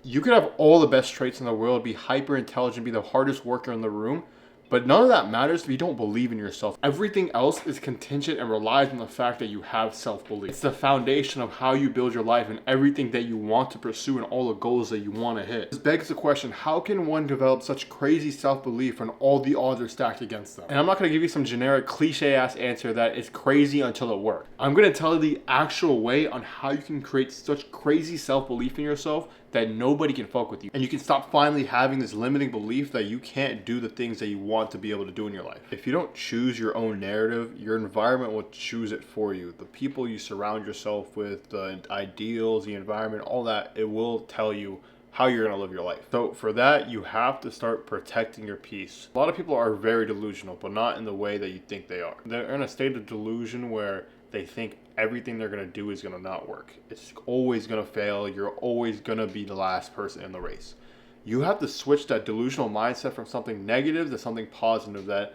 You could have all the best traits in the world, be hyper intelligent, be the hardest worker in the room, but none of that matters if you don't believe in yourself. Everything else is contingent and relies on the fact that you have self-belief. It's the foundation of how you build your life and everything that you want to pursue and all the goals that you want to hit. This begs the question, how can one develop such crazy self-belief when all the odds are stacked against them? And I'm not going to give you some generic cliche-ass answer that is crazy until it works. I'm going to tell you the actual way on how you can create such crazy self-belief in yourself that nobody can fuck with you. And you can stop finally having this limiting belief that you can't do the things that you want to be able to do in your life. If you don't choose your own narrative, your environment will choose it for you. The people you surround yourself with, the ideals, the environment, all that, it will tell you how you're gonna live your life. So for that, you have to start protecting your peace. A lot of people are very delusional, but not in the way that you think they are. They're in a state of delusion where they think everything they're gonna do is gonna not work. It's always gonna fail. You're always gonna be the last person in the race. You have to switch that delusional mindset from something negative to something positive, that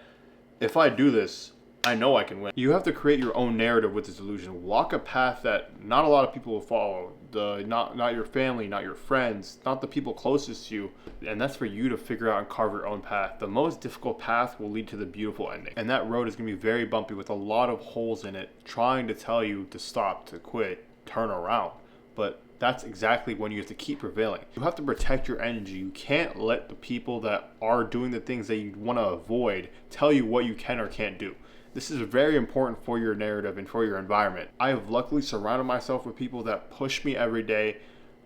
if I do this, I know I can win. You have to create your own narrative with this delusion. Walk a path that not a lot of people will follow. Not your family, not your friends, not the people closest to you. And that's for you to figure out and carve your own path. The most difficult path will lead to the beautiful ending. And that road is going to be very bumpy with a lot of holes in it, trying to tell you to stop, to quit, turn around. But that's exactly when you have to keep prevailing. You have to protect your energy. You can't let the people that are doing the things that you want to avoid tell you what you can or can't do. This is very important for your narrative and for your environment. I have luckily surrounded myself with people that push me every day,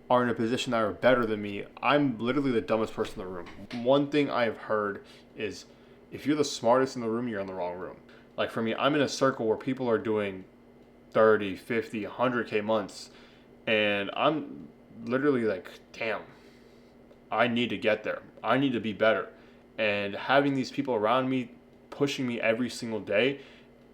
are in a position that are better than me. I'm literally the dumbest person in the room. One thing I have heard is, if you're the smartest in the room, you're in the wrong room. Like for me, I'm in a circle where people are doing 30, 50, 100K months, and I'm literally like, damn, I need to get there. I need to be better. And having these people around me pushing me every single day,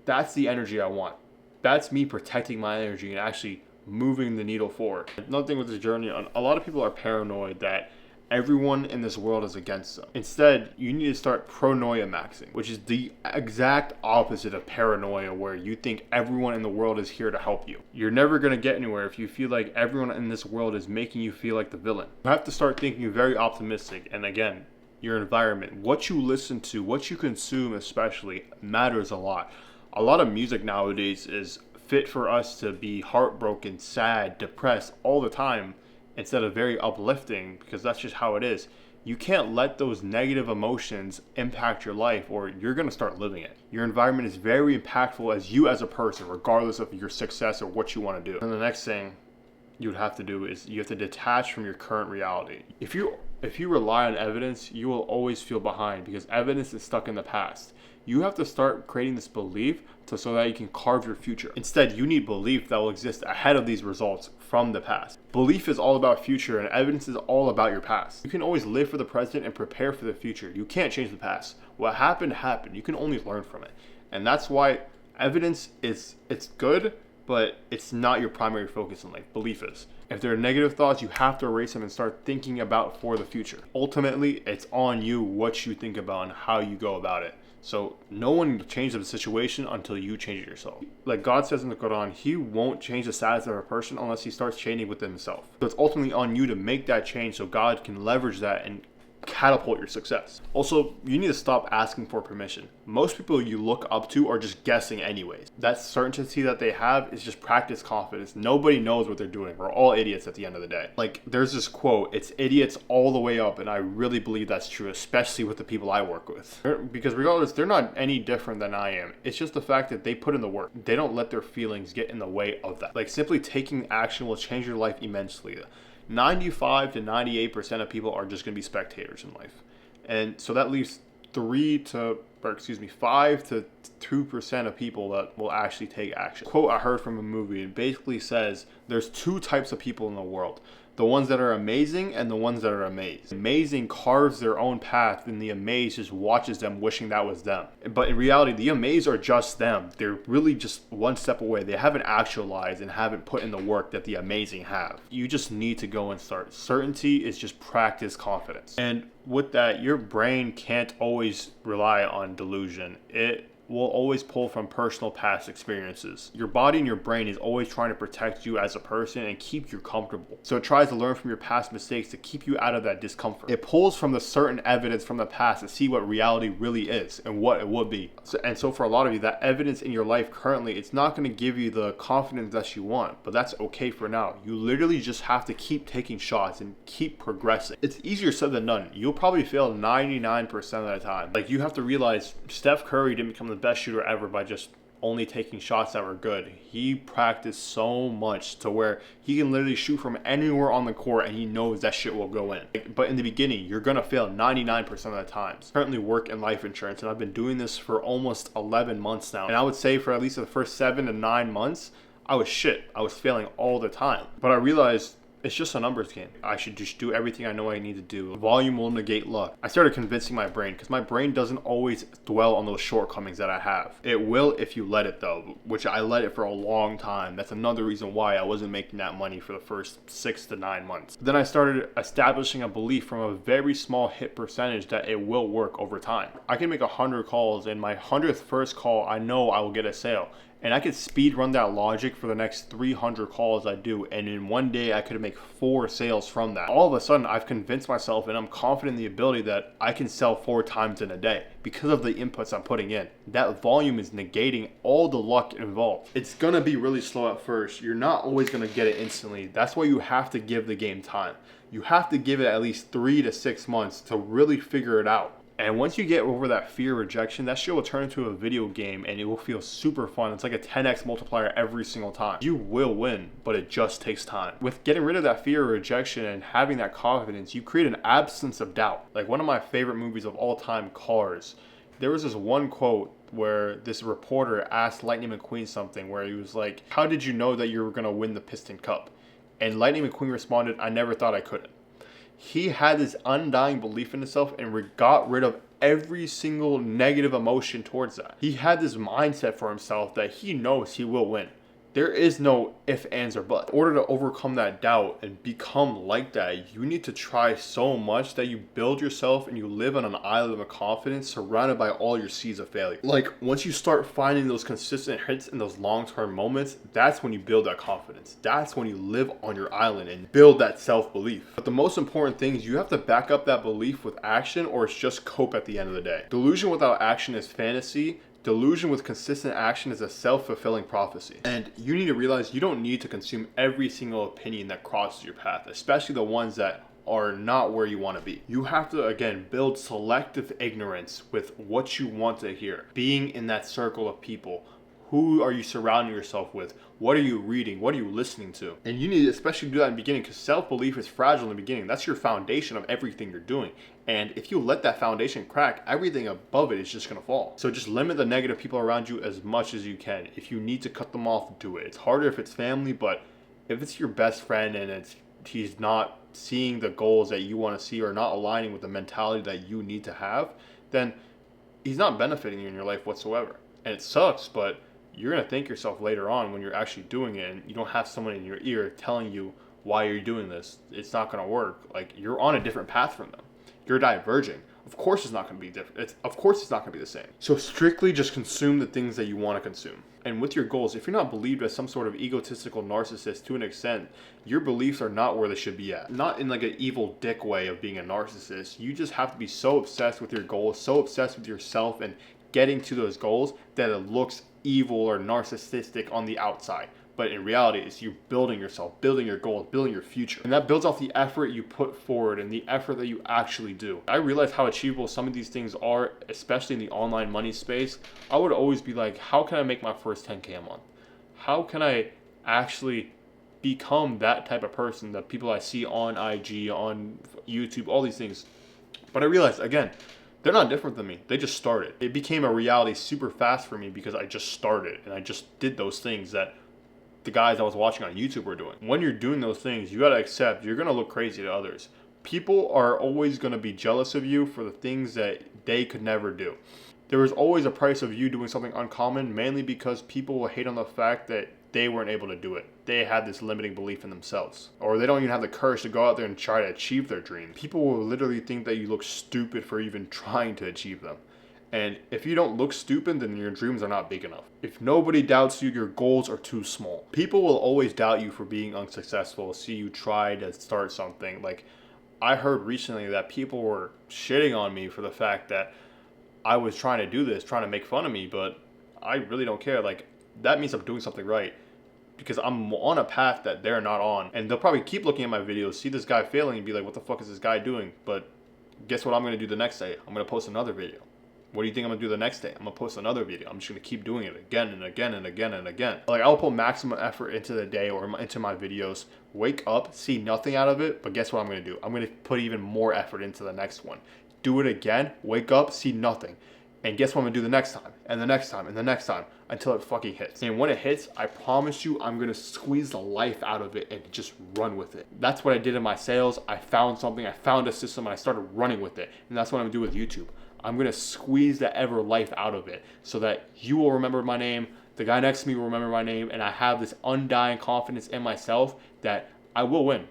that's the energy I want. That's me protecting my energy and actually moving the needle forward. Another thing with this journey, a lot of people are paranoid that everyone in this world is against them. Instead, you need to start pronoia maxing, which is the exact opposite of paranoia, where you think everyone in the world is here to help you. You're never going to get anywhere if you feel like everyone in this world is making you feel like the villain. You have to start thinking very optimistic. And again, your environment, what you listen to, what you consume especially, matters a lot. A lot of music nowadays is fit for us to be heartbroken, sad, depressed all the time, instead of very uplifting, because that's just how it is. You can't let those negative emotions impact your life, or you're going to start living it. Your environment is very impactful as you as a person, regardless of your success or what you want to do. And the next thing you would have to do is you have to detach from your current reality. If you rely on evidence, you will always feel behind, because evidence is stuck in the past. You have to start creating this belief so that you can carve your future. Instead, you need belief that will exist ahead of these results from the past. Belief is all about future, and evidence is all about your past. You can always live for the present and prepare for the future. You can't change the past. What happened happened. You can only learn from it. And that's why evidence it's good, but it's not your primary focus in life. Belief is. If there are negative thoughts, you have to erase them and start thinking about for the future. Ultimately, it's on you what you think about and how you go about it. So no one will change the situation until you change it yourself. Like God says in the Quran, He won't change the status of a person unless he starts changing within himself. So it's ultimately on you to make that change so God can leverage that and catapult your success. Also, you need to stop asking for permission. Most people you look up to are just guessing anyways. That certainty that they have is just practice confidence. Nobody knows what they're doing. We're all idiots at the end of the day. Like, there's this quote, it's idiots all the way up, and I really believe that's true, especially with the people I work with. Because regardless, they're not any different than I am. It's just the fact that they put in the work. They don't let their feelings get in the way of that. Like, simply taking action will change your life immensely. 95 to 98% of people are just going to be spectators in life. And so that leaves 5 to 2% of people that will actually take action. Quote I heard from a movie, it basically says there's two types of people in the world. The ones that are amazing and the ones that are amazed. Amazing carves their own path, and the amazed just watches them wishing that was them. But in reality, the amazed are just them. They're really just one step away. They haven't actualized and haven't put in the work that the amazing have. You just need to go and start. Certainty is just practice confidence. And with that, your brain can't always rely on delusion. It will always pull from personal past experiences. Your body and your brain is always trying to protect you as a person and keep you comfortable. So it tries to learn from your past mistakes to keep you out of that discomfort. It pulls from the certain evidence from the past to see what reality really is and what it would be. So for a lot of you, that evidence in your life currently, it's not going to give you the confidence that you want, but that's okay for now. You literally just have to keep taking shots and keep progressing. It's easier said than done. You'll probably fail 99% of the time. Like, you have to realize Steph Curry didn't become the best shooter ever by just only taking shots that were good. He practiced so much to where he can literally shoot from anywhere on the court and he knows that shit will go in. But in the beginning, you're gonna fail 99% of the times. I currently work in life insurance and I've been doing this for almost 11 months now. And I would say for at least the first 7 to 9 months, I was shit. I was failing all the time. But I realized it's just a numbers game. I should just do everything I know I need to do. Volume will negate luck. I started convincing my brain because my brain doesn't always dwell on those shortcomings that I have. It will if you let it though, which I let it for a long time. That's another reason why I wasn't making that money for the first 6 to 9 months. Then I started establishing a belief from a very small hit percentage that it will work over time. I can make 100 calls and my 100th first call, I know I will get a sale. And I could speed run that logic for the next 300 calls I do. And in one day, I could make 4 sales from that. All of a sudden, I've convinced myself and I'm confident in the ability that I can sell 4 times in a day because of the inputs I'm putting in. That volume is negating all the luck involved. It's going to be really slow at first. You're not always going to get it instantly. That's why you have to give the game time. You have to give it at least 3 to 6 months to really figure it out. And once you get over that fear of rejection, that shit will turn into a video game and it will feel super fun. It's like a 10x multiplier every single time. You will win, but it just takes time. With getting rid of that fear of rejection and having that confidence, you create an absence of doubt. Like one of my favorite movies of all time, Cars. There was this one quote where this reporter asked Lightning McQueen something where he was like, "How did you know that you were going to win the Piston Cup?" And Lightning McQueen responded, "I never thought I couldn't." He had this undying belief in himself and got rid of every single negative emotion towards that. He had this mindset for himself that he knows he will win. There is no if, ands, or buts. In order to overcome that doubt and become like that, you need to try so much that you build yourself and you live on an island of confidence surrounded by all your seeds of failure. Like, once you start finding those consistent hits in those long-term moments, that's when you build that confidence. That's when you live on your island and build that self-belief. But the most important thing is you have to back up that belief with action, or it's just cope at the end of the day. Delusion without action is fantasy. Delusion with consistent action is a self-fulfilling prophecy. And you need to realize you don't need to consume every single opinion that crosses your path, especially the ones that are not where you want to be. You have to, again, build selective ignorance with what you want to hear. Being in that circle of people. Who are you surrounding yourself with? What are you reading? What are you listening to? And you need to especially do that in the beginning because self-belief is fragile in the beginning. That's your foundation of everything you're doing. And if you let that foundation crack, everything above it is just going to fall. So just limit the negative people around you as much as you can. If you need to cut them off, do it. It's harder if it's family, but if it's your best friend and he's not seeing the goals that you want to see or not aligning with the mentality that you need to have, then he's not benefiting you in your life whatsoever. And it sucks, but you're going to thank yourself later on when you're actually doing it and you don't have someone in your ear telling you why you're doing this. It's not going to work. Like, you're on a different path from them. You're diverging. Of course it's not going to be different. Of course it's not going to be the same. So strictly just consume the things that you want to consume. And with your goals, if you're not believed as some sort of egotistical narcissist to an extent, your beliefs are not where they should be at. Not in like an evil dick way of being a narcissist. You just have to be so obsessed with your goals, so obsessed with yourself and getting to those goals that it looks evil or narcissistic on the outside. But in reality, it's you building yourself, building your goals, building your future. And that builds off the effort you put forward and the effort that you actually do. I realize how achievable some of these things are, especially in the online money space. I would always be like, how can I make my first 10K a month? How can I actually become that type of person that people I see on IG, on YouTube, all these things? But I realized, again, they're not different than me. They just started. It became a reality super fast for me because I just started and I just did those things that the guys I was watching on YouTube were doing. When you're doing those things, you got to accept you're going to look crazy to others. People are always going to be jealous of you for the things that they could never do. There is always a price of you doing something uncommon, mainly because people will hate on the fact that they weren't able to do it. They had this limiting belief in themselves. Or they don't even have the courage to go out there and try to achieve their dreams. People will literally think that you look stupid for even trying to achieve them. And if you don't look stupid, then your dreams are not big enough. If nobody doubts you, your goals are too small. People will always doubt you for being unsuccessful, see you try to start something. Like, I heard recently that people were shitting on me for the fact that I was trying to do this, trying to make fun of me, but I really don't care. Like, that means I'm doing something right because I'm on a path that they're not on. And they'll probably keep looking at my videos, see this guy failing, and be like, what the fuck is this guy doing? But guess what I'm going to do the next day? I'm going to post another video. What do you think I'm going to do the next day? I'm going to post another video. I'm just going to keep doing it again and again and again and again. Like, I'll put maximum effort into the day or into my videos. Wake up, see nothing out of it, but guess what I'm going to do? I'm going to put even more effort into the next one. Do it again, wake up, see nothing. And guess what I'm going to do the next time? And the next time, and the next time, until it fucking hits. And when it hits, I promise you, I'm going to squeeze the life out of it and just run with it. That's what I did in my sales. I found something, I found a system, and I started running with it. And that's what I'm going to do with YouTube. I'm going to squeeze the ever life out of it so that you will remember my name, the guy next to me will remember my name, and I have this undying confidence in myself that I will win.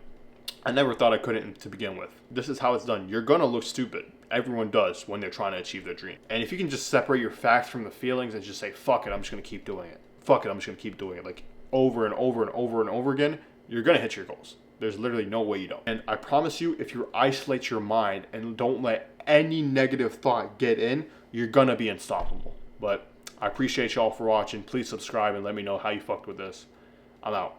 I never thought I couldn't to begin with. This is how it's done. You're going to look stupid. Everyone does when they're trying to achieve their dream. And if you can just separate your facts from the feelings and just say, fuck it, I'm just going to keep doing it. Fuck it, I'm just going to keep doing it. Like, over and over and over and over again, you're going to hit your goals. There's literally no way you don't. And I promise you, if you isolate your mind and don't let any negative thought get in, you're going to be unstoppable. But I appreciate y'all for watching. Please subscribe and let me know how you fucked with this. I'm out.